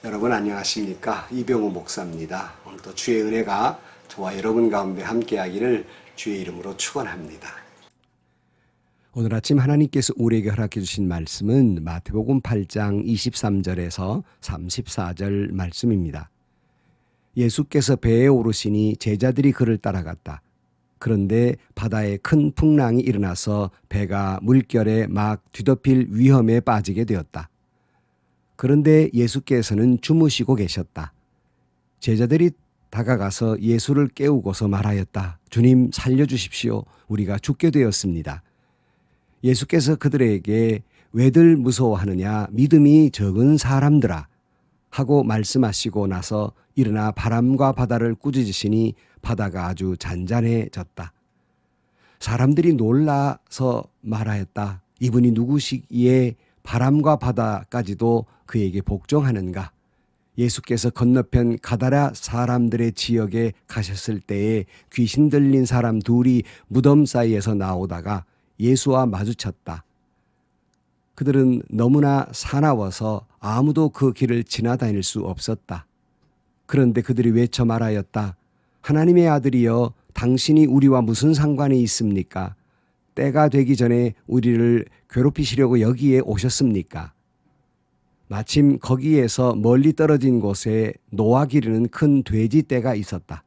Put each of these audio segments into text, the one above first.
여러분 안녕하십니까? 이병우 목사입니다. 오늘도 주의 은혜가 저와 여러분 가운데 함께하기를 주의 이름으로 축원합니다. 오늘 아침 하나님께서 우리에게 허락해 주신 말씀은 마태복음 8장 23절에서 34절 말씀입니다. 예수께서 배에 오르시니 제자들이 그를 따라갔다. 그런데 바다에 큰 풍랑이 일어나서 배가 물결에 막 뒤덮일 위험에 빠지게 되었다. 그런데 예수께서는 주무시고 계셨다. 제자들이 다가가서 예수를 깨우고서 말하였다. 주님 살려주십시오. 우리가 죽게 되었습니다. 예수께서 그들에게 왜들 무서워하느냐 믿음이 적은 사람들아 하고 말씀하시고 나서 일어나 바람과 바다를 꾸짖으시니 바다가 아주 잔잔해졌다. 사람들이 놀라서 말하였다. 이분이 누구시기에 바람과 바다까지도 그에게 복종하는가? 예수께서 건너편 가다라 사람들의 지역에 가셨을 때에 귀신 들린 사람 둘이 무덤 사이에서 나오다가 예수와 마주쳤다. 그들은 너무나 사나워서 아무도 그 길을 지나다닐 수 없었다. 그런데 그들이 외쳐 말하였다. 하나님의 아들이여 당신이 우리와 무슨 상관이 있습니까? 때가 되기 전에 우리를 괴롭히시려고 여기에 오셨습니까? 마침 거기에서 멀리 떨어진 곳에 노아 기르는 큰 돼지떼가 있었다.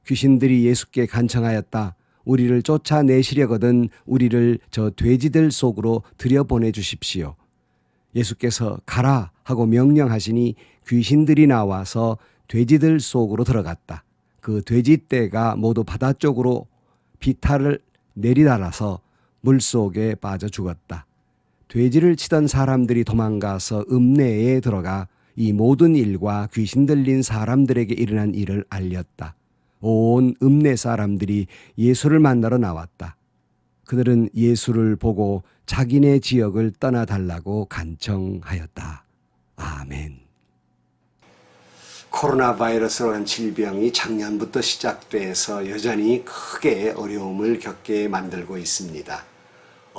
귀신들이 예수께 간청하였다. 우리를 쫓아내시려거든 우리를 저 돼지들 속으로 들여보내 주십시오. 예수께서 가라 하고 명령하시니 귀신들이 나와서 돼지들 속으로 들어갔다. 그 돼지떼가 모두 바다 쪽으로 비탈을 내리달아서 물속에 빠져 죽었다. 돼지를 치던 사람들이 도망가서 읍내에 들어가 이 모든 일과 귀신 들린 사람들에게 일어난 일을 알렸다. 온 읍내 사람들이 예수를 만나러 나왔다. 그들은 예수를 보고 자기네 지역을 떠나달라고 간청하였다. 아멘. 코로나 바이러스라는 질병이 작년부터 시작돼서 여전히 크게 어려움을 겪게 만들고 있습니다.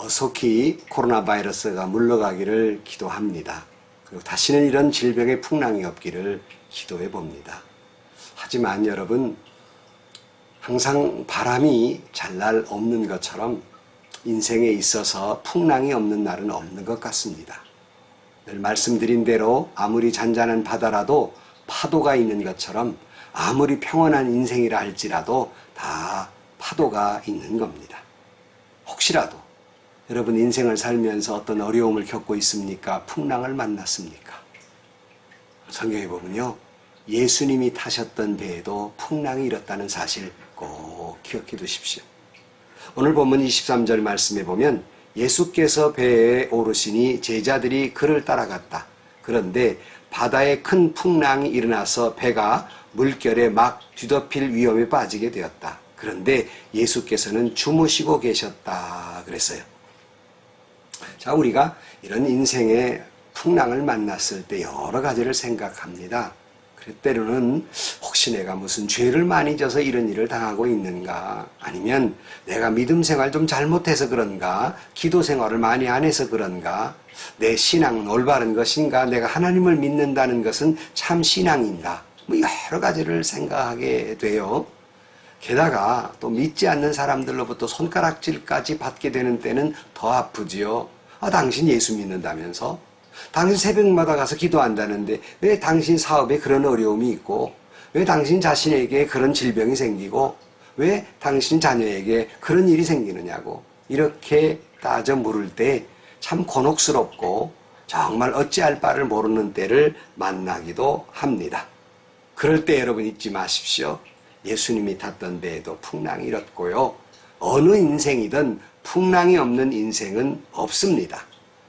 속히 코로나 바이러스가 물러가기를 기도합니다. 그리고 다시는 이런 질병의 풍랑이 없기를 기도해 봅니다. 하지만 여러분, 항상 바람이 잘 날 없는 것처럼 인생에 있어서 풍랑이 없는 날은 없는 것 같습니다. 늘 말씀드린 대로 아무리 잔잔한 바다라도 파도가 있는 것처럼 아무리 평온한 인생이라 할지라도 다 파도가 있는 겁니다. 혹시라도 여러분 인생을 살면서 어떤 어려움을 겪고 있습니까? 풍랑을 만났습니까? 성경에 보면요. 예수님이 타셨던 배에도 풍랑이 일었다는 사실 꼭 기억해 두십시오. 오늘 본문 23절 말씀에 보면 예수께서 배에 오르시니 제자들이 그를 따라갔다. 그런데 바다에 큰 풍랑이 일어나서 배가 물결에 막 뒤덮일 위험에 빠지게 되었다. 그런데 예수께서는 주무시고 계셨다 그랬어요. 자, 우리가 이런 인생의 풍랑을 만났을 때 여러 가지를 생각합니다. 때로는 혹시 내가 무슨 죄를 많이 져서 이런 일을 당하고 있는가? 아니면 내가 믿음 생활 좀 잘못해서 그런가? 기도 생활을 많이 안 해서 그런가? 내 신앙은 올바른 것인가? 내가 하나님을 믿는다는 것은 참 신앙인가? 여러 가지를 생각하게 돼요. 게다가 또 믿지 않는 사람들로부터 손가락질까지 받게 되는 때는 더 아프지요. 당신 예수 믿는다면서? 당신 새벽마다 가서 기도한다는데 왜 당신 사업에 그런 어려움이 있고, 왜 당신 자신에게 그런 질병이 생기고, 왜 당신 자녀에게 그런 일이 생기느냐고 이렇게 따져 물을 때 참 곤혹스럽고 정말 어찌할 바를 모르는 때를 만나기도 합니다. 그럴 때 여러분 잊지 마십시오. 예수님이 탔던 배에도 풍랑이 일었고요. 어느 인생이든 풍랑이 없는 인생은 없습니다.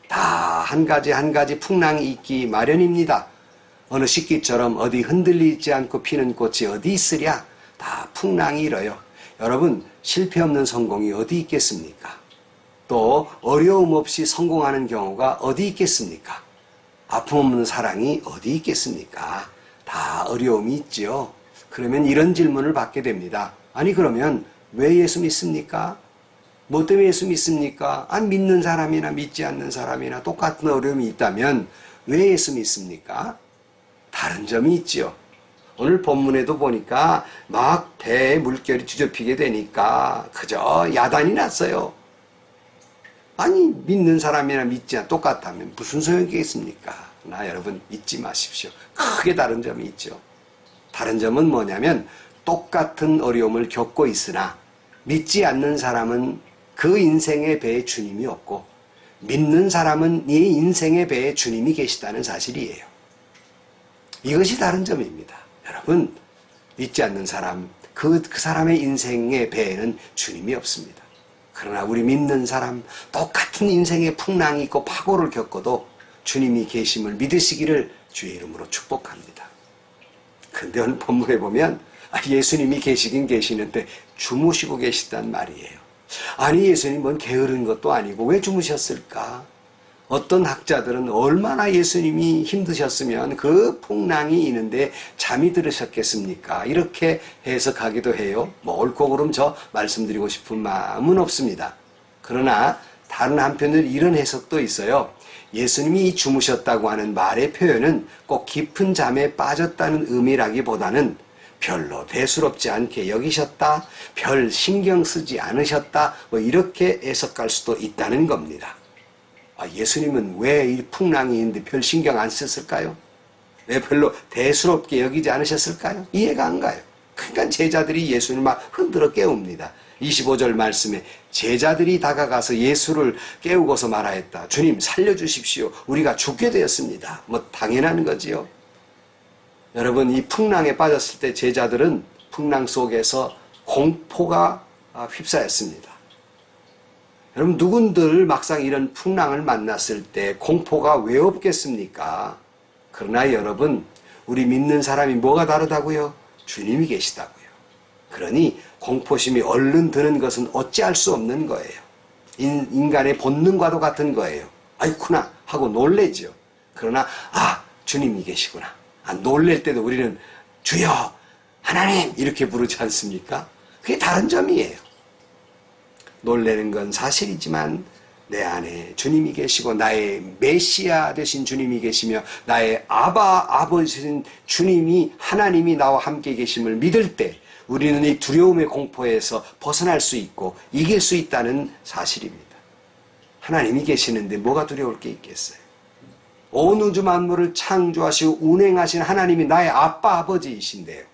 다 한 가지 풍랑이 있기 마련입니다. 어느 식기처럼 어디 흔들리지 않고 피는 꽃이 어디 있으랴? 다 풍랑이 일어요. 여러분, 실패 없는 성공이 어디 있겠습니까? 또 어려움 없이 성공하는 경우가 어디 있겠습니까? 아픔 없는 사랑이 어디 있겠습니까? 다 어려움이 있지요. 그러면 이런 질문을 받게 됩니다. 아니 그러면 왜 예수 믿습니까? 뭐 때문에 예수 믿습니까? 믿는 사람이나 믿지 않는 사람이나 똑같은 어려움이 있다면 왜 예수 믿습니까? 다른 점이 있지요. 오늘 본문에도 보니까 막 배에 물결이 뒤덮이게 되니까 그저 야단이 났어요. 아니 믿는 사람이나 믿지 않아 똑같다면 무슨 소용이겠습니까? 나 여러분 잊지 마십시오. 크게 다른 점이 있죠. 다른 점은 뭐냐면 똑같은 어려움을 겪고 있으나 믿지 않는 사람은 그 인생의 배에 주님이 없고 믿는 사람은 이 인생의 배에 주님이 계시다는 사실이에요. 이것이 다른 점입니다. 여러분 믿지 않는 사람 그 사람의 인생의 배에는 주님이 없습니다. 그러나 우리 믿는 사람 똑같은 인생의 풍랑이 있고 파고를 겪어도 주님이 계심을 믿으시기를 주의 이름으로 축복합니다. 그런데 오늘 본문에 보면 예수님이 계시긴 계시는데 주무시고 계시단 말이에요. 아니 예수님은 게으른 것도 아니고 왜 주무셨을까? 어떤 학자들은 얼마나 예수님이 힘드셨으면 그 풍랑이 있는데 잠이 들으셨겠습니까? 이렇게 해석하기도 해요. 뭐 옳고 그름 저 말씀드리고 싶은 마음은 없습니다. 그러나 다른 한편으로 이런 해석도 있어요. 예수님이 주무셨다고 하는 말의 표현은 꼭 깊은 잠에 빠졌다는 의미라기보다는 별로 대수롭지 않게 여기셨다, 별 신경 쓰지 않으셨다, 뭐 이렇게 해석할 수도 있다는 겁니다. 예수님은 왜 이 풍랑이 있는데 별 신경 안 썼을까요? 왜 별로 대수롭게 여기지 않으셨을까요? 이해가 안 가요. 그러니까 제자들이 예수님을 막 흔들어 깨웁니다. 25절 말씀에 제자들이 다가가서 예수를 깨우고서 말하였다. 주님 살려주십시오. 우리가 죽게 되었습니다. 뭐 당연한 거지요. 여러분 이 풍랑에 빠졌을 때 제자들은 풍랑 속에서 공포가 휩싸였습니다. 여러분 누군들 막상 이런 풍랑을 만났을 때 공포가 왜 없겠습니까? 그러나 여러분 우리 믿는 사람이 뭐가 다르다고요? 주님이 계시다고요. 그러니 공포심이 얼른 드는 것은 어찌할 수 없는 거예요. 인간의 본능과도 같은 거예요. 아이쿠나 하고 놀래죠. 그러나 주님이 계시구나. 놀랄 때도 우리는 주여 하나님 이렇게 부르지 않습니까? 그게 다른 점이에요. 놀라는 건 사실이지만 내 안에 주님이 계시고 나의 메시아 되신 주님이 계시며 나의 아버지신 주님이 하나님이 나와 함께 계심을 믿을 때 우리는 이 두려움의 공포에서 벗어날 수 있고 이길 수 있다는 사실입니다. 하나님이 계시는데 뭐가 두려울 게 있겠어요? 온 우주 만물을 창조하시고 운행하신 하나님이 나의 아버지이신데요.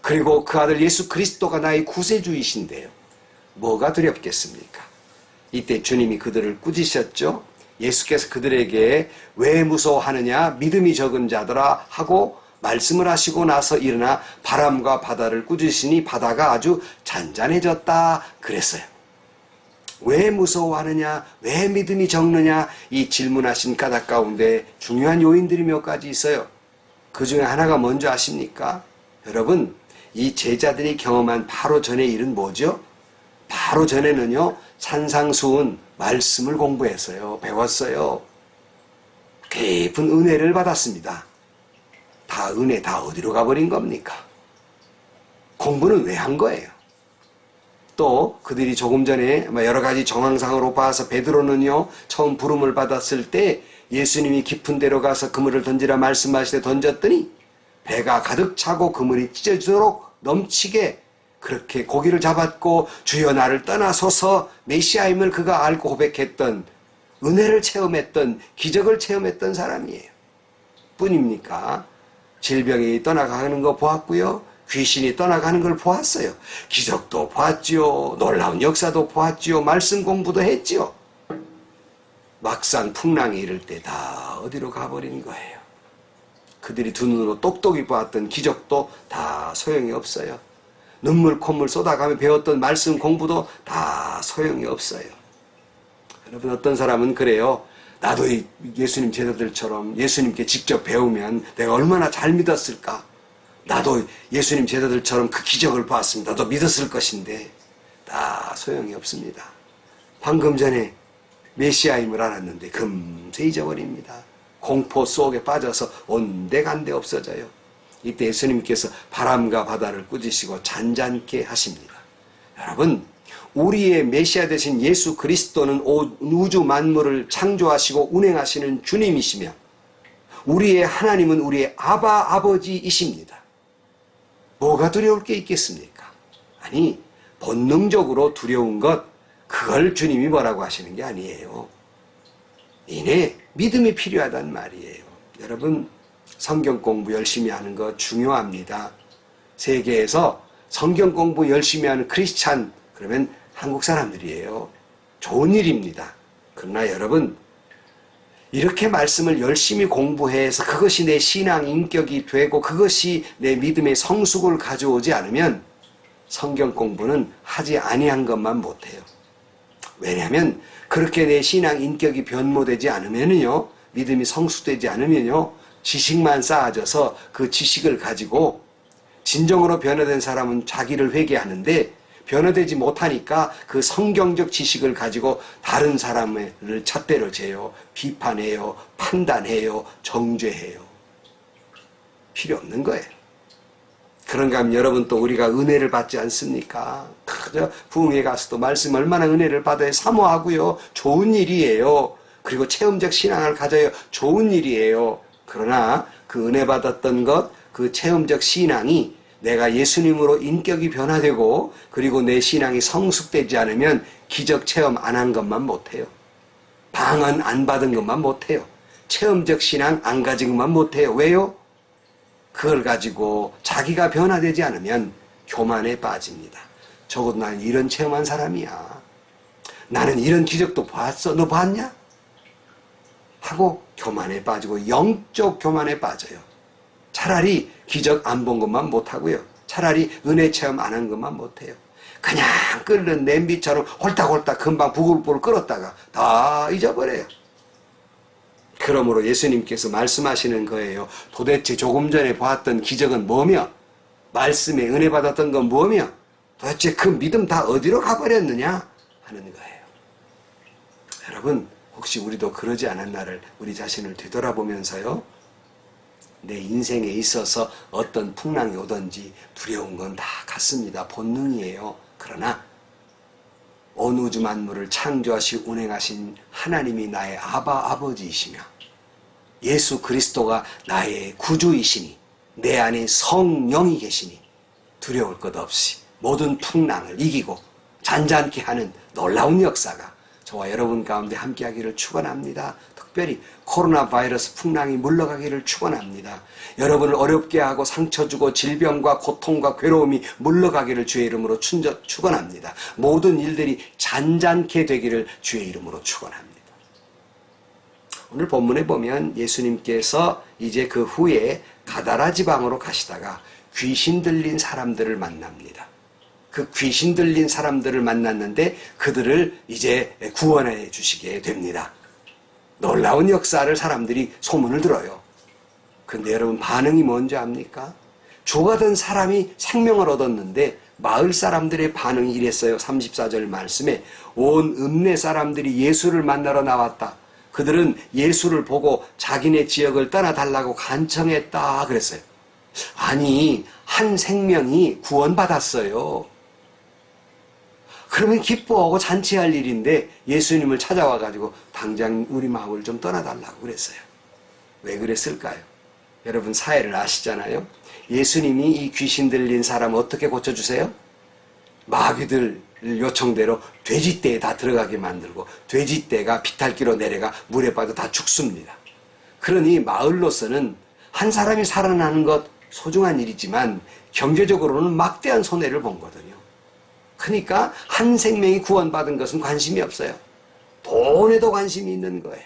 그리고 그 아들 예수 그리스도가 나의 구세주이신데요. 뭐가 두렵겠습니까? 이때 주님이 그들을 꾸짖으셨죠. 예수께서 그들에게 왜 무서워하느냐 믿음이 적은 자들아 하고 말씀을 하시고 나서 일어나 바람과 바다를 꾸짖으시니 바다가 아주 잔잔해졌다 그랬어요. 왜 무서워하느냐 왜 믿음이 적느냐 이 질문하신 까닭 가운데 중요한 요인들이 몇 가지 있어요. 그 중에 하나가 뭔지 아십니까? 여러분 이 제자들이 경험한 바로 전의 일은 뭐죠? 바로 전에는요 산상수훈 말씀을 공부했어요. 배웠어요. 깊은 은혜를 받았습니다. 다 은혜 다 어디로 가버린 겁니까? 공부는 왜 한 거예요? 또 그들이 조금 전에 여러 가지 정황상으로 봐서 베드로는요 처음 부름을 받았을 때 예수님이 깊은 데로 가서 그물을 던지라 말씀하시되 던졌더니 배가 가득 차고 그물이 찢어지도록 넘치게 그렇게 고기를 잡았고 주여 나를 떠나소서 메시아임을 그가 알고 고백했던 은혜를 체험했던 기적을 체험했던 사람이에요. 뿐입니까? 질병이 떠나가는 거 보았고요. 귀신이 떠나가는 걸 보았어요. 기적도 보았지요. 놀라운 역사도 보았지요. 말씀 공부도 했지요. 막상 풍랑이 이를 때 다 어디로 가버린 거예요. 그들이 두 눈으로 똑똑히 보았던 기적도 다 소용이 없어요. 눈물 콧물 쏟아가며 배웠던 말씀 공부도 다 소용이 없어요. 여러분 어떤 사람은 그래요. 나도 예수님 제자들처럼 예수님께 직접 배우면 내가 얼마나 잘 믿었을까. 나도 예수님 제자들처럼 그 기적을 봤습니다. 나도 믿었을 것인데 다 소용이 없습니다. 방금 전에 메시아임을 알았는데 금세 잊어버립니다. 공포 속에 빠져서 온데간데 없어져요. 이때 예수님께서 바람과 바다를 꾸짖으시고 잔잔케 하십니다. 여러분 우리의 메시아 되신 예수 그리스도는 우주 만물을 창조하시고 운행하시는 주님이시며 우리의 하나님은 우리의 아바 아버지이십니다. 뭐가 두려울 게 있겠습니까? 아니, 본능적으로 두려운 것, 그걸 주님이 뭐라고 하시는 게 아니에요. 이내 믿음이 필요하단 말이에요. 여러분, 성경 공부 열심히 하는 거 중요합니다. 세계에서 성경 공부 열심히 하는 크리스찬, 그러면 한국 사람들이에요. 좋은 일입니다. 그러나 여러분, 이렇게 말씀을 열심히 공부해서 그것이 내 신앙 인격이 되고 그것이 내 믿음의 성숙을 가져오지 않으면 성경 공부는 하지 아니한 것만 못해요. 왜냐하면 그렇게 내 신앙 인격이 변모되지 않으면요, 믿음이 성숙되지 않으면요, 지식만 쌓아져서 그 지식을 가지고 진정으로 변화된 사람은 자기를 회개하는데 변화되지 못하니까 그 성경적 지식을 가지고 다른 사람을 잣대로 재요, 비판해요, 판단해요, 정죄해요. 필요 없는 거예요. 그런가 하면 여러분, 또 우리가 은혜를 받지 않습니까? 그저 부흥회 가서도 말씀 얼마나 은혜를 받아야 사모하고요. 좋은 일이에요. 그리고 체험적 신앙을 가져요. 좋은 일이에요. 그러나 그 은혜 받았던 것, 그 체험적 신앙이 내가 예수님으로 인격이 변화되고 그리고 내 신앙이 성숙되지 않으면 기적 체험 안 한 것만 못해요. 방언 안 받은 것만 못해요. 체험적 신앙 안 가진 것만 못해요. 왜요? 그걸 가지고 자기가 변화되지 않으면 교만에 빠집니다. 적어도 나는 이런 체험한 사람이야. 나는 이런 기적도 봤어. 너 봤냐? 하고 교만에 빠지고 영적 교만에 빠져요. 차라리 기적 안 본 것만 못하고요. 차라리 은혜 체험 안 한 것만 못해요. 그냥 끓는 냄비처럼 홀딱홀딱 금방 부글부글 끓었다가 다 잊어버려요. 그러므로 예수님께서 말씀하시는 거예요. 도대체 조금 전에 보았던 기적은 뭐며? 말씀에 은혜 받았던 건 뭐며? 도대체 그 믿음 다 어디로 가버렸느냐? 하는 거예요. 여러분, 혹시 우리도 그러지 않았나를 우리 자신을 되돌아보면서요, 내 인생에 있어서 어떤 풍랑이 오든지 두려운 건 다 같습니다. 본능이에요. 그러나 온 우주 만물을 창조하시고 운행하신 하나님이 나의 아바 아버지이시며 예수 그리스도가 나의 구주이시니 내 안에 성령이 계시니 두려울 것 없이 모든 풍랑을 이기고 잔잔케 하는 놀라운 역사가 저와 여러분 가운데 함께하기를 축원합니다. 특별히 코로나 바이러스 풍랑이 물러가기를 축원합니다. 여러분을 어렵게 하고 상처 주고 질병과 고통과 괴로움이 물러가기를 주의 이름으로 축원합니다. 모든 일들이 잔잔케 되기를 주의 이름으로 축원합니다. 오늘 본문에 보면 예수님께서 이제 그 후에 가다라 지방으로 가시다가 귀신 들린 사람들을 만납니다. 그 귀신 들린 사람들을 만났는데 그들을 이제 구원해 주시게 됩니다. 놀라운 역사를 사람들이 소문을 들어요. 근데 여러분, 반응이 뭔지 압니까? 죽어든 사람이 생명을 얻었는데 마을 사람들의 반응이 이랬어요. 34절 말씀에 온 읍내 사람들이 예수를 만나러 나왔다. 그들은 예수를 보고 자기네 지역을 떠나달라고 간청했다 그랬어요. 아니, 한 생명이 구원받았어요. 그러면 기뻐하고 잔치할 일인데 예수님을 찾아와가지고 당장 우리 마을 좀 떠나달라고 그랬어요. 왜 그랬을까요? 여러분, 사회를 아시잖아요. 예수님이 이 귀신 들린 사람 어떻게 고쳐주세요? 마귀들 요청대로 돼지떼에 다 들어가게 만들고 돼지떼가 비탈기로 내려가 물에 빠져 다 죽습니다. 그러니 마을로서는 한 사람이 살아나는 것 소중한 일이지만 경제적으로는 막대한 손해를 본 거거든요. 그러니까 한 생명이 구원받은 것은 관심이 없어요. 돈에도 관심이 있는 거예요.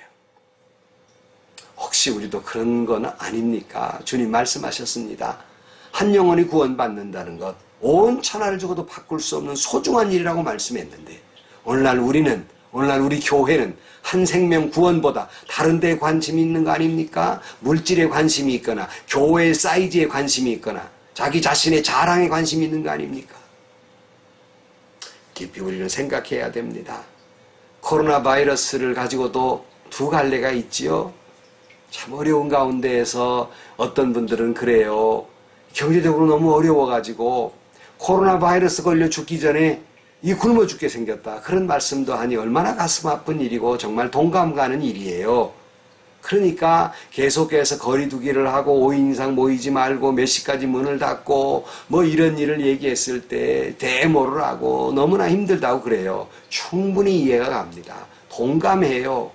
혹시 우리도 그런 건 아닙니까? 주님 말씀하셨습니다. 한 영혼이 구원받는다는 것, 온 천하를 주고도 바꿀 수 없는 소중한 일이라고 말씀했는데 오늘날 우리 교회는 한 생명 구원보다 다른 데에 관심이 있는 거 아닙니까? 물질에 관심이 있거나 교회의 사이즈에 관심이 있거나 자기 자신의 자랑에 관심이 있는 거 아닙니까? 깊이 우리는 생각해야 됩니다. 코로나 바이러스를 가지고도 두 갈래가 있지요. 참 어려운 가운데에서 어떤 분들은 그래요. 경제적으로 너무 어려워가지고 코로나 바이러스 걸려 죽기 전에 이 굶어 죽게 생겼다. 그런 말씀도 하니 얼마나 가슴 아픈 일이고 정말 동감 가는 일이에요. 그러니까 계속해서 거리두기를 하고 5인 이상 모이지 말고 몇 시까지 문을 닫고 뭐 이런 일을 얘기했을 때 데모를 하고 너무나 힘들다고 그래요. 충분히 이해가 갑니다. 동감해요.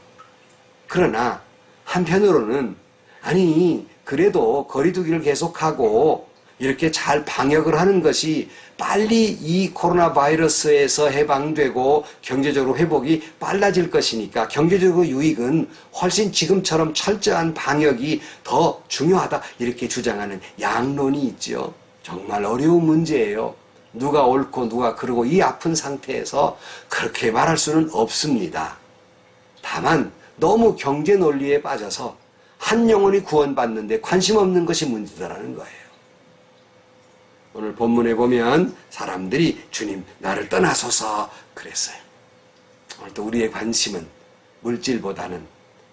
그러나 한편으로는 아니 그래도 거리두기를 계속하고 이렇게 잘 방역을 하는 것이 빨리 이 코로나 바이러스에서 해방되고 경제적으로 회복이 빨라질 것이니까 경제적으로 유익은 훨씬 지금처럼 철저한 방역이 더 중요하다 이렇게 주장하는 양론이 있죠. 정말 어려운 문제예요. 누가 옳고 누가 그르고 이 아픈 상태에서 그렇게 말할 수는 없습니다. 다만 너무 경제 논리에 빠져서 한 영혼이 구원받는데 관심 없는 것이 문제다라는 거예요. 오늘 본문에 보면 사람들이 주님 나를 떠나소서 그랬어요. 오늘 또 우리의 관심은 물질보다는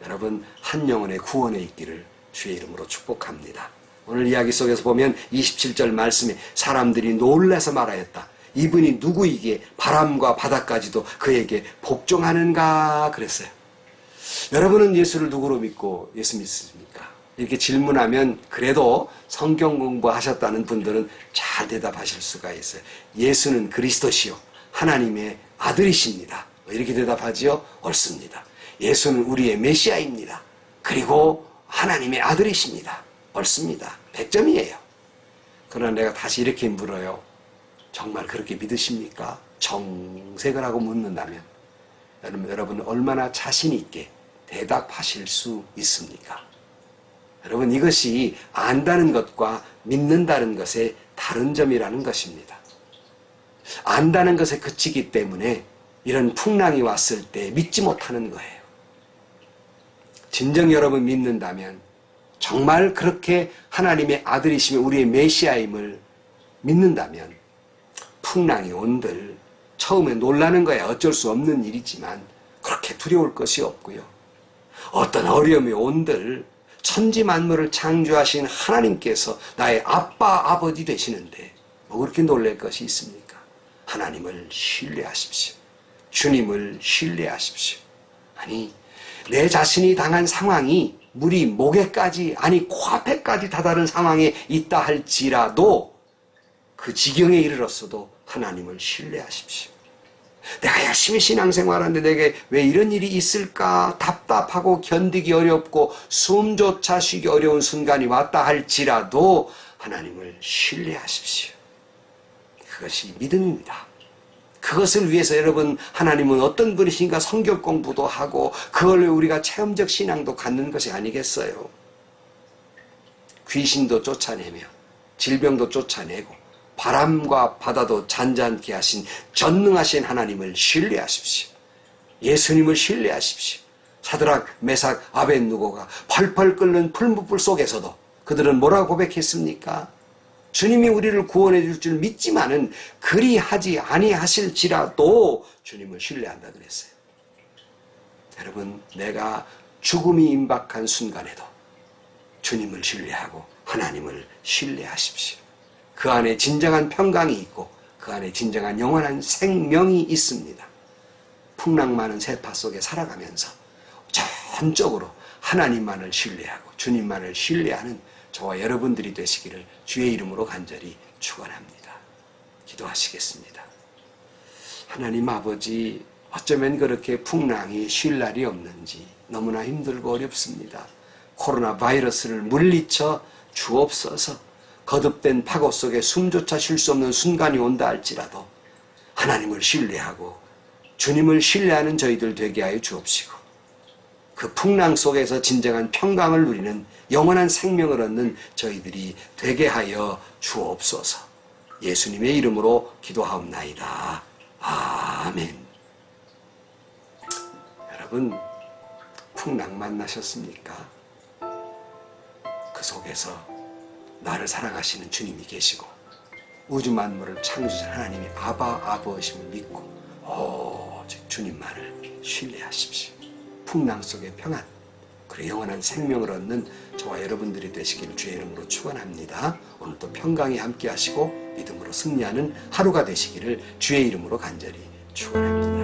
여러분 한 영혼의 구원에 있기를 주의 이름으로 축복합니다. 오늘 이야기 속에서 보면 27절 말씀에 사람들이 놀라서 말하였다. 이분이 누구이기에 바람과 바다까지도 그에게 복종하는가 그랬어요. 여러분은 예수를 누구로 믿고 예수 믿습니까? 이렇게 질문하면 그래도 성경 공부하셨다는 분들은 잘 대답하실 수가 있어요. 예수는 그리스도시요 하나님의 아들이십니다. 이렇게 대답하지요? 옳습니다. 예수는 우리의 메시아입니다. 그리고 하나님의 아들이십니다. 옳습니다. 100점이에요. 그러나 내가 다시 이렇게 물어요. 정말 그렇게 믿으십니까? 정색을 하고 묻는다면 여러분 얼마나 자신 있게 대답하실 수 있습니까? 여러분 이것이 안다는 것과 믿는다는 것의 다른 점이라는 것입니다. 안다는 것에 그치기 때문에 이런 풍랑이 왔을 때 믿지 못하는 거예요. 진정 여러분 믿는다면 정말 그렇게 하나님의 아들이시며 우리의 메시아임을 믿는다면 풍랑이 온들 처음에 놀라는 거야 어쩔 수 없는 일이지만 그렇게 두려울 것이 없고요. 어떤 어려움이 온들 천지 만물을 창조하신 하나님께서 나의 아빠 아버지 되시는데 뭐 그렇게 놀랄 것이 있습니까? 하나님을 신뢰하십시오. 주님을 신뢰하십시오. 아니 내 자신이 당한 상황이 물이 목에까지 아니 코앞에까지 다다른 상황에 있다 할지라도 그 지경에 이르렀어도 하나님을 신뢰하십시오. 내가 열심히 신앙생활하는데 내게 왜 이런 일이 있을까 답답하고 견디기 어렵고 숨조차 쉬기 어려운 순간이 왔다 할지라도 하나님을 신뢰하십시오. 그것이 믿음입니다. 그것을 위해서 여러분 하나님은 어떤 분이신가 성경 공부도 하고 그걸 우리가 체험적 신앙도 갖는 것이 아니겠어요. 귀신도 쫓아내며 질병도 쫓아내고 바람과 바다도 잔잔케 하신 전능하신 하나님을 신뢰하십시오. 예수님을 신뢰하십시오. 사드락, 메삭, 아벳느고가 펄펄 끓는 풀무불 속에서도 그들은 뭐라고 고백했습니까? 주님이 우리를 구원해 줄 줄 믿지만은 그리하지 아니하실지라도 주님을 신뢰한다 그랬어요. 여러분 내가 죽음이 임박한 순간에도 주님을 신뢰하고 하나님을 신뢰하십시오. 그 안에 진정한 평강이 있고 그 안에 진정한 영원한 생명이 있습니다. 풍랑 많은 세파 속에 살아가면서 전적으로 하나님만을 신뢰하고 주님만을 신뢰하는 저와 여러분들이 되시기를 주의 이름으로 간절히 축원합니다. 기도하시겠습니다. 하나님 아버지 어쩌면 그렇게 풍랑이 쉴 날이 없는지 너무나 힘들고 어렵습니다. 코로나 바이러스를 물리쳐 주옵소서. 거듭된 파고 속에 숨조차 쉴 수 없는 순간이 온다 할지라도 하나님을 신뢰하고 주님을 신뢰하는 저희들 되게 하여 주옵시고 그 풍랑 속에서 진정한 평강을 누리는 영원한 생명을 얻는 저희들이 되게 하여 주옵소서. 예수님의 이름으로 기도하옵나이다. 아멘. 여러분 풍랑 만나셨습니까? 그 속에서 나를 사랑하시는 주님이 계시고 우주 만물을 창조하신 하나님이 아바 아버심을 믿고 오직 주님만을 신뢰하십시오. 풍랑 속의 평안 그리고 영원한 생명을 얻는 저와 여러분들이 되시기를 주의 이름으로 축원합니다. 오늘도 평강이 함께 하시고 믿음으로 승리하는 하루가 되시기를 주의 이름으로 간절히 축원합니다.